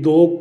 2